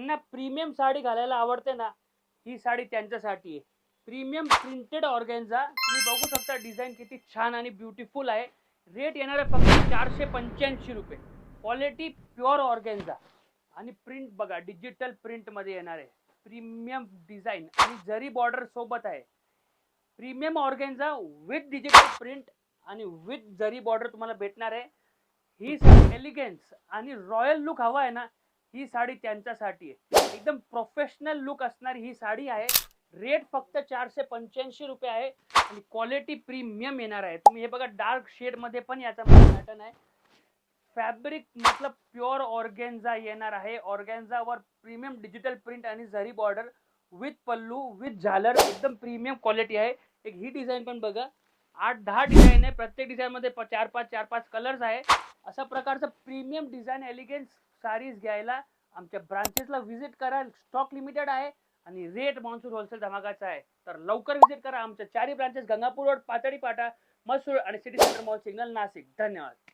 ज्यांना प्रीमियम साडी घालायला आवडते ना, ही साडी त्यांच्यासाठी आहे. प्रीमियम प्रिंटेड ऑर्गेन्झा तुम्ही बघू शकता, डिझाईन किती छान आणि ब्युटिफुल आहे. रेट येणार आहे फक्त 485 रुपये. क्वालिटी प्युअर ऑर्गेन्झा आणि प्रिंट बघा, डिजिटल प्रिंट मध्ये येणार आहे. प्रीमियम डिझाईन आणि जरी बॉर्डर सोबत आहे. Premium organza with digital print आणि विथ जरी बॉर्डर तुम्हाला भेटणार आहे. ही साडी एलिगन्स आणि रॉयल लुक हवा आहे ना, ही साडी त्यांच्यासाठी आहे. एकदम प्रोफेशनल लुक असणारी ही साडी आहे. रेट फक्त 485 रुपये आहे आणि क्वालिटी प्रीमियम येणार आहे. तुम्ही हे बघा, डार्क शेड मध्ये पण याचा पॅटर्न आहे. फॅब्रिक मतलब प्युअर ऑर्गेन्झा येणार आहे. ऑर्गेन्झावर प्रीमियम डिजिटल प्रिंट आणि जरी बॉर्डर विथ पल्लू विथ झालर, एकदम प्रीमियम क्वालिटी आहे. एक ही डिझाईन पण बघा, 8-10 डिझाईन आहे. प्रत्येक डिझाईन मध्ये 4-5 कलर्स आहे. अशा प्रकारचं प्रीमियम डिझाईन एलिगन्स साडीज घ्यायला आमच्या ब्रांचेसला व्हिजिट करा. स्टॉक लिमिटेड आहे आणि रेट मॉन्सून होलसेल धमाकाचा आहे. तर लवकर व्हिजिट करा. आमच्या 4 ब्रांचेस गंगापूर रोड, पातळी पाटा, मसूर आणि city centre mall, signal, Nashik. धन्यवाद.